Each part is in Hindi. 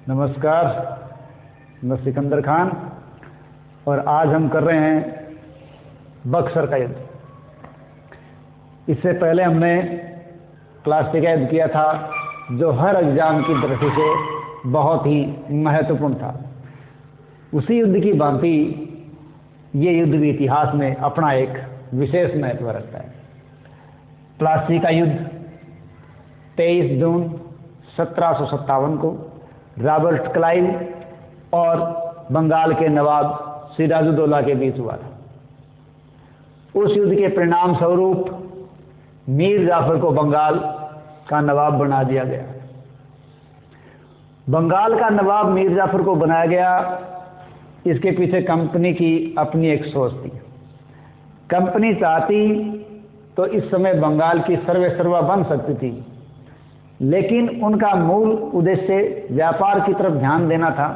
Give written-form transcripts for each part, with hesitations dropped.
नमस्कार, मैं सिकंदर खान और आज हम कर रहे हैं बक्सर का युद्ध। इससे पहले हमने प्लासी का युद्ध किया था जो हर एग्जाम की दृष्टि से बहुत ही महत्वपूर्ण था। उसी युद्ध की भांति ये युद्ध भी इतिहास में अपना एक विशेष महत्व रखता है। प्लासी का युद्ध 23 जून 1757 को रॉबर्ट क्लाइव और बंगाल के नवाब सिराजुद्दौला के बीच हुआ था। उस युद्ध के परिणाम स्वरूप मीर जाफर को बंगाल का नवाब बना दिया गया। बंगाल का नवाब मीर जाफर को बनाया गया, इसके पीछे कंपनी की अपनी एक सोच थी। कंपनी चाहती तो इस समय बंगाल की सर्वेसर्वा बन सकती थी, लेकिन उनका मूल उद्देश्य व्यापार की तरफ ध्यान देना था।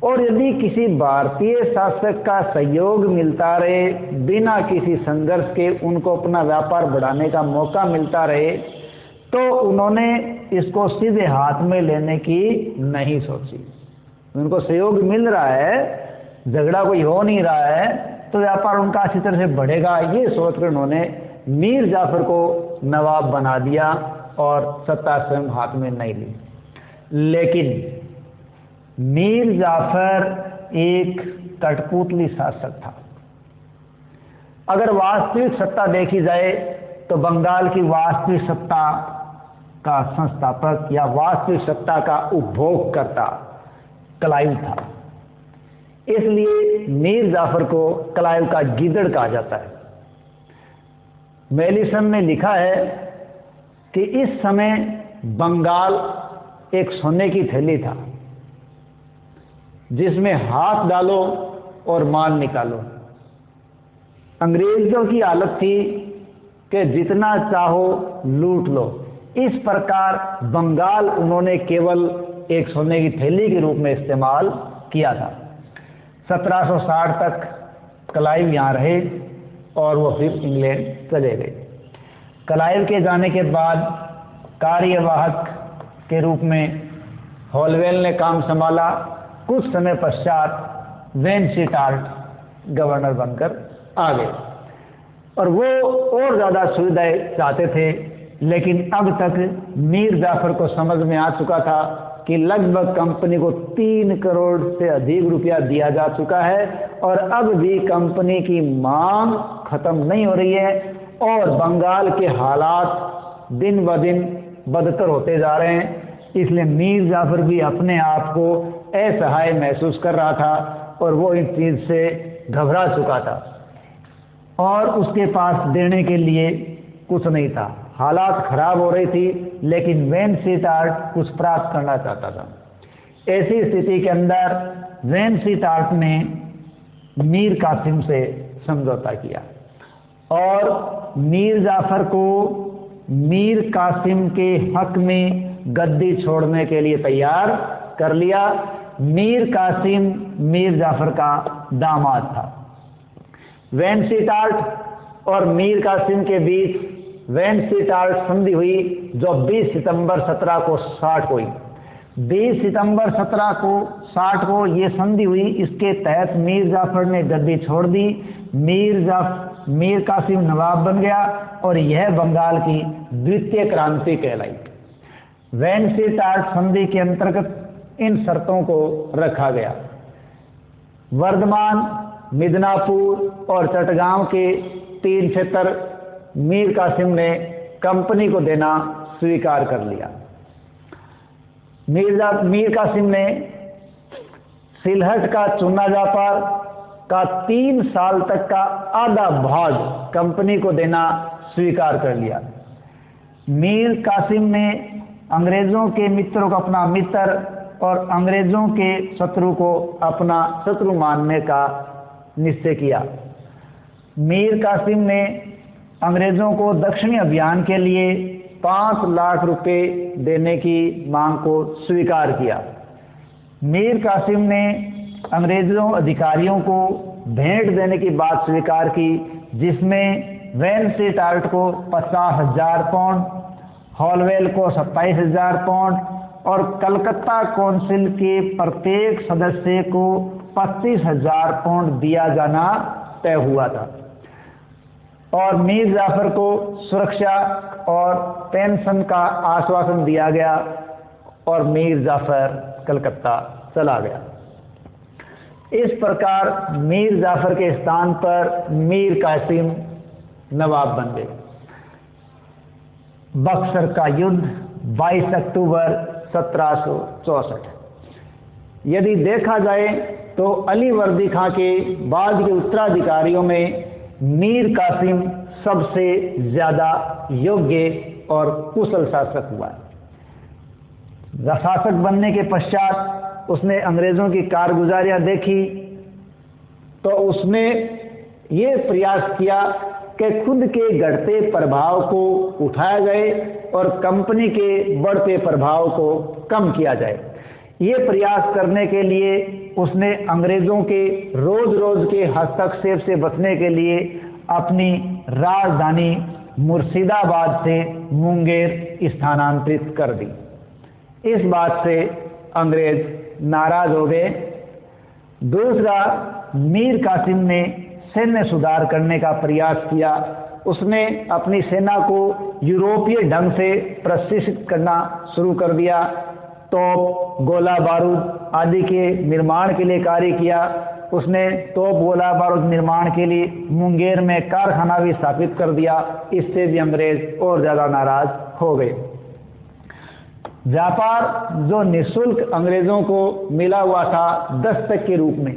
और यदि किसी भारतीय शासक का सहयोग मिलता रहे, बिना किसी संघर्ष के उनको अपना व्यापार बढ़ाने का मौका मिलता रहे, तो उन्होंने इसको सीधे हाथ में लेने की नहीं सोची। उनको सहयोग मिल रहा है, झगड़ा कोई हो नहीं रहा है, तो व्यापार उनका अच्छी तरह से बढ़ेगा, ये सोचकर उन्होंने मीर जाफर को नवाब बना दिया और सत्ता स्वयं हाथ में नहीं ली। लेकिन मीर जाफर एक कठपुतली शासक था। अगर वास्तविक सत्ता देखी जाए तो बंगाल की वास्तविक सत्ता का संस्थापक या वास्तविक सत्ता का उपभोग करता क्लाइव था। इसलिए मीर जाफर को क्लाइव का गीदड़ कहा जाता है। मेलिसन ने लिखा है कि इस समय बंगाल एक सोने की थैली था जिसमें हाथ डालो और माल निकालो। अंग्रेजों की हालत थी कि जितना चाहो लूट लो। इस प्रकार बंगाल उन्होंने केवल एक सोने की थैली के रूप में इस्तेमाल किया था। 1760 तक क्लाइव यहाँ रहे और वो फिर इंग्लैंड चले गए। क्लाइव के जाने के बाद कार्यवाहक के रूप में हॉलवेल ने काम संभाला। कुछ समय पश्चात वेनसीटार्ट गवर्नर बनकर आ गए और वो और ज़्यादा सुविधाएं चाहते थे, लेकिन अब तक मीर जाफर को समझ में आ चुका था कि लगभग कंपनी को 3 करोड़ से अधिक रुपया दिया जा चुका है और अब भी कंपनी की मांग खत्म नहीं हो रही है और बंगाल के हालात दिन ब दिन बदतर होते जा रहे हैं। इसलिए मीर जाफर भी अपने आप को असहाय महसूस कर रहा था और वो इस चीज़ से घबरा चुका था और उसके पास देने के लिए कुछ नहीं था। हालात खराब हो रही थी, लेकिन वेनसीटार्ट कुछ प्राप्त करना चाहता था। ऐसी स्थिति के अंदर वेनसीटार्ट ने मीर कासिम से समझौता किया और मीर जाफर को मीर कासिम के हक में गद्दी छोड़ने के लिए तैयार कर लिया। मीर कासिम मीर जाफर का दामाद था। वेनसीटार्ट और मीर कासिम के बीच वेनसीटार्ट संधि हुई जो 20 सितंबर 1760 को हुई। 20 सितंबर 1760 को ये संधि हुई। इसके तहत मीर जाफर ने गद्दी छोड़ दी। मीर कासिम नवाब बन गया और यह बंगाल की द्वितीय क्रांति कहलाई। वेनसीटार्ट संधि के अंतर्गत इन शर्तों को रखा गया। वर्धमान, मिदनापुर और चटगांव के 3 क्षेत्र मीर कासिम ने कंपनी को देना स्वीकार कर लिया। मीर कासिम ने सिलहट का चुना व्यापार का 3 साल तक का आधा भाग कंपनी को देना स्वीकार कर लिया। मीर कासिम ने अंग्रेजों के मित्रों को अपना मित्र और अंग्रेजों के शत्रु को अपना शत्रु मानने का निश्चय किया। मीर कासिम ने अंग्रेजों को दक्षिणी अभियान के लिए 5 लाख रुपए देने की मांग को स्वीकार किया। मीर कासिम ने अंग्रेजों अधिकारियों को भेंट देने की बात स्वीकार की, जिसमें वेनसीटार्ट को 50,000 पाउंड, हॉलवेल को 27,000 पाउंड और कलकत्ता काउंसिल के प्रत्येक सदस्य को 25,000 पाउंड दिया जाना तय हुआ था और मीर जाफर को सुरक्षा और पेंशन का आश्वासन दिया गया और मीर जाफर कलकत्ता चला गया। इस प्रकार मीर जाफर के स्थान पर मीर कासिम नवाब बन गए। बक्सर का युद्ध 22 अक्टूबर 1764। यदि देखा जाए तो अली वर्दी खां के बाद के उत्तराधिकारियों में मीर कासिम सबसे ज्यादा योग्य और कुशल शासक हुआ। शासक बनने के पश्चात उसने अंग्रेजों की कारगुजारियां देखी तो उसने ये प्रयास किया कि खुद के घटते प्रभाव को उठाया जाए और कंपनी के बढ़ते प्रभाव को कम किया जाए। ये प्रयास करने के लिए उसने अंग्रेजों के रोज रोज के हस्तक्षेप से बचने के लिए अपनी राजधानी मुर्शिदाबाद से मुंगेर स्थानांतरित कर दी। इस बात से अंग्रेज नाराज हो गए। दूसरा, मीर कासिम ने सैन्य सुधार करने का प्रयास किया। उसने अपनी सेना को यूरोपीय ढंग से प्रशिक्षित करना शुरू कर दिया। तोप, गोला बारूद आदि के निर्माण के लिए कार्य किया। उसने तोप, गोला बारूद निर्माण के लिए मुंगेर में कारखाना भी स्थापित कर दिया। इससे भी अंग्रेज और ज्यादा नाराज हो गए। व्यापार जो निःशुल्क अंग्रेजों को मिला हुआ था दस्तक के रूप में,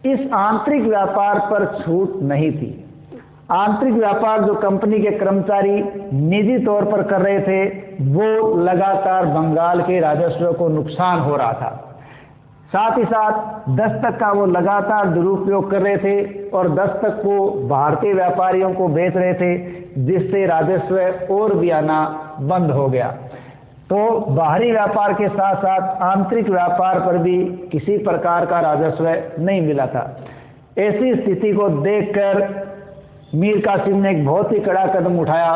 इस आंतरिक व्यापार पर छूट नहीं थी। आंतरिक व्यापार जो कंपनी के कर्मचारी निजी तौर पर कर रहे थे वो लगातार बंगाल के राजस्व को नुकसान हो रहा था। साथ ही साथ दस्तक का वो लगातार दुरुपयोग कर रहे थे और दस्तक को भारतीय व्यापारियों को बेच रहे थे, जिससे राजस्व और भी आना बंद हो गया। तो बाहरी व्यापार के साथ साथ आंतरिक व्यापार पर भी किसी प्रकार का राजस्व नहीं मिला था। ऐसी स्थिति को देखकर मीर कासिम ने एक बहुत ही कड़ा कदम उठाया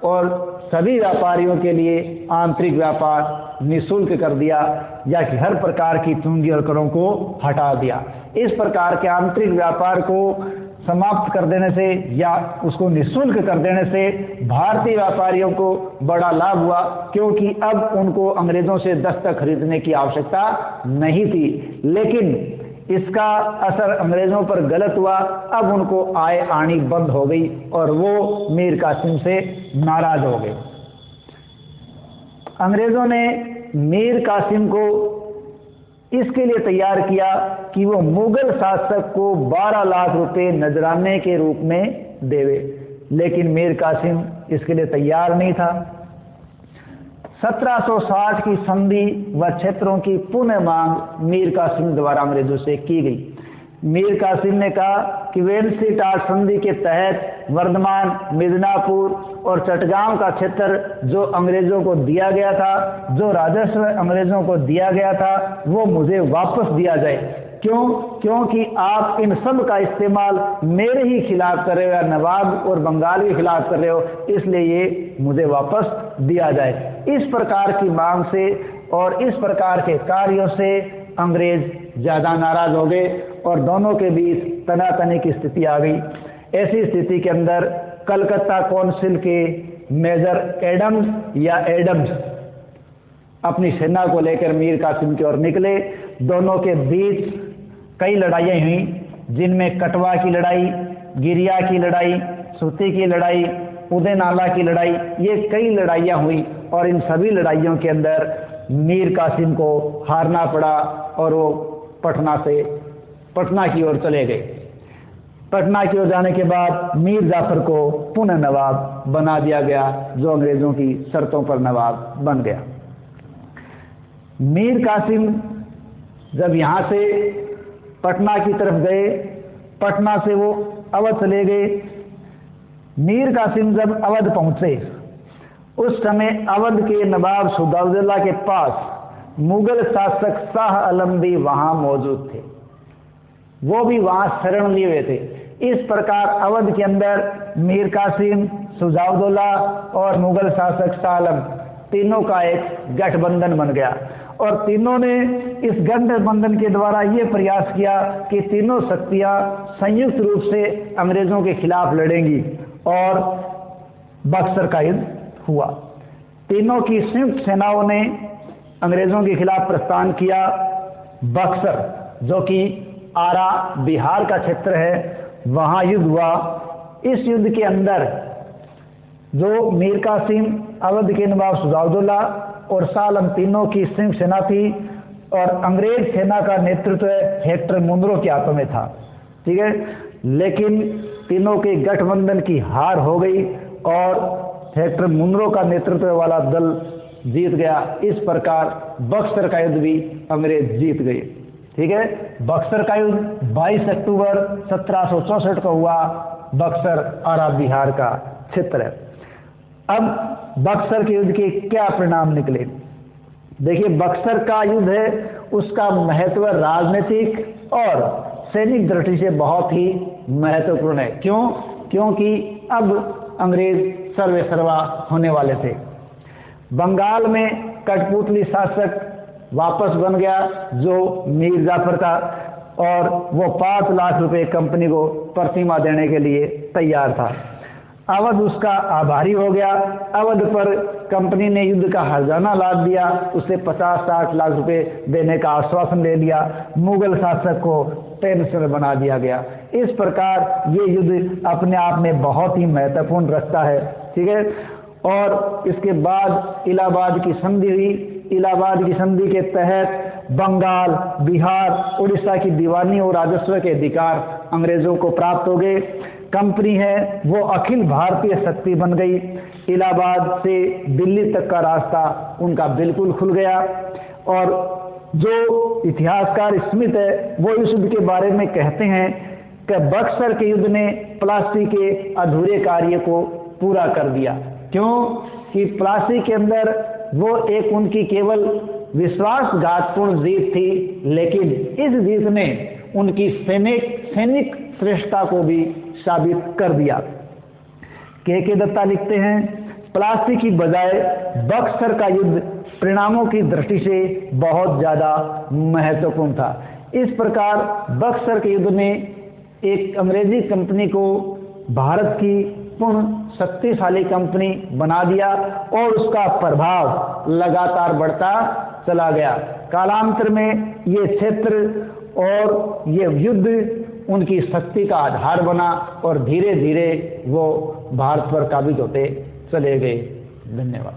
और सभी व्यापारियों के लिए आंतरिक व्यापार निःशुल्क कर दिया, या कि हर प्रकार की पूंजी और करों को हटा दिया। इस प्रकार के आंतरिक व्यापार को समाप्त कर देने से या उसको निःशुल्क कर देने से भारतीय व्यापारियों को बड़ा लाभ हुआ, क्योंकि अब उनको अंग्रेजों से दस्तक खरीदने की आवश्यकता नहीं थी। लेकिन इसका असर अंग्रेजों पर गलत हुआ। अब उनको आय आनी बंद हो गई और वो मीर कासिम से नाराज हो गए। अंग्रेजों ने मीर कासिम को इसके लिए तैयार किया कि वो मुगल शासक को 12 लाख रुपए नजराने के रूप में देवे, लेकिन मीर कासिम इसके लिए तैयार नहीं था। 1760 की संधि व क्षेत्रों की पुनः मांग मीर कासिम द्वारा अंग्रेजों से की गई। मीर कासिम ने कहा कि वेल्सी-टाट संधि के तहत वर्धमान, मिदनापुर और चटगांव का क्षेत्र जो अंग्रेजों को दिया गया था, जो राजस्व अंग्रेजों को दिया गया था, वो मुझे वापस दिया जाए। क्यों? क्योंकि आप इन सब का इस्तेमाल मेरे ही खिलाफ कर रहे हो, या नवाब और बंगाल के खिलाफ कर रहे हो, इसलिए ये मुझे वापस दिया जाए। इस प्रकार की मांग से और इस प्रकार के कार्यों से अंग्रेज ज्यादा नाराज हो गए और दोनों के बीच तनातनी की स्थिति आ गई। ऐसी स्थिति के अंदर कलकत्ता काउंसिल के मेजर एडम्स अपनी सेना को लेकर मीर कासिम की ओर निकले। दोनों के बीच कई लड़ाइयाँ हुई, जिनमें कटवा की लड़ाई, गिरिया की लड़ाई, सुती की लड़ाई, उदय नाला की लड़ाई, ये कई लड़ाइयाँ हुई और इन सभी लड़ाइयों के अंदर मीर कासिम को हारना पड़ा और वो पटना की ओर चले गए। पटना की ओर जाने के बाद मीर जाफर को पुनः नवाब बना दिया गया, जो अंग्रेजों की शर्तों पर नवाब बन गया। मीर कासिम जब यहाँ से पटना की तरफ गए, पटना से वो अवध चले गए। मीर कासिम जब अवध पहुंचे, उस समय अवध के नवाब सुजाउद्दौला के पास मुगल शासक शाह आलम भी वहां मौजूद थे, वो भी वहां शरण लिए हुए थे। इस प्रकार अवध के अंदर मीर कासिम, सुजाउद्दौला और मुगल शासक शाह आलम तीनों का एक गठबंधन बन गया और तीनों ने इस गठबंधन के द्वारा ये प्रयास किया कि तीनों शक्तियां संयुक्त रूप से अंग्रेजों के खिलाफ लड़ेंगी और बक्सर का युद्ध हुआ। तीनों की संयुक्त सेनाओं ने अंग्रेजों के खिलाफ प्रस्थान किया। बक्सर जो कि आरा बिहार का क्षेत्र है, वहां युद्ध हुआ। इस युद्ध के अंदर जो मीर कासिम, अवध के नवाब सुजाउद्दौला और शाह आलम तीनों की संयुक्त सेना थी और अंग्रेज सेना का नेतृत्व हेक्टर मुनरो के हाथों में था। ठीक है, लेकिन तीनों के गठबंधन की हार हो गई और हेक्टर मुनरो का नेतृत्व वाला दल जीत गया। इस प्रकार बक्सर का युद्ध भी अंग्रेज जीत गए। ठीक है, बक्सर का युद्ध 22 अक्टूबर 1764 को हुआ। बक्सर आरा बिहार का क्षेत्र है। अब बक्सर के युद्ध के क्या परिणाम निकले? देखिए, बक्सर का युद्ध है, उसका महत्व राजनीतिक और सैनिक दृष्टि से बहुत ही महत्वपूर्ण है। क्यों? क्योंकि अब अंग्रेज सर्वे सर्वा होने वाले थे। बंगाल में कठपुतली शासक वापस बन गया जो मीर जाफर था और वो 5 लाख रुपए कंपनी को प्रतिमा देने के लिए तैयार था। अवध उसका आभारी हो गया। अवध पर कंपनी ने युद्ध का हर्जाना लाद दिया, उसे 50-60 लाख रुपए देने का आश्वासन ले लिया। मुगल शासक को टेंशन बना दिया गया। इस प्रकार ये युद्ध अपने आप में बहुत ही महत्वपूर्ण रखता है। ठीक है, और इसके बाद इलाहाबाद की संधि हुई। इलाहाबाद की संधि के तहत बंगाल, बिहार, उड़ीसा की दीवानी और राजस्व के अधिकार अंग्रेजों को प्राप्त हो गए। कंपनी है वो अखिल भारतीय शक्ति बन गई। इलाहाबाद से दिल्ली तक का रास्ता उनका बिल्कुल खुल गया। और जो इतिहासकार स्मिथ है वो इस युद्ध के बारे में कहते हैं कि बक्सर के युद्ध ने प्लासी के अधूरे कार्य को पूरा कर दिया। क्यों? कि प्लासी के अंदर वो एक उनकी केवल विश्वासघातपूर्ण जीत थी, लेकिन इस जीत ने उनकी सैनिक श्रेष्ठता को भी साबित कर दिया। के दत्ता लिखते हैं, प्लासी की बजाय बक्सर का युद्ध परिणामों की दृष्टि से बहुत ज्यादा महत्वपूर्ण था। इस प्रकार बक्सर के युद्ध ने एक अंग्रेजी कंपनी को भारत की पूर्ण शक्तिशाली कंपनी बना दिया और उसका प्रभाव लगातार बढ़ता चला गया। कालांतर में ये क्षेत्र और ये युद्ध उनकी शक्ति का आधार बना और धीरे धीरे वो भारत पर काबिज होते चले गए। धन्यवाद।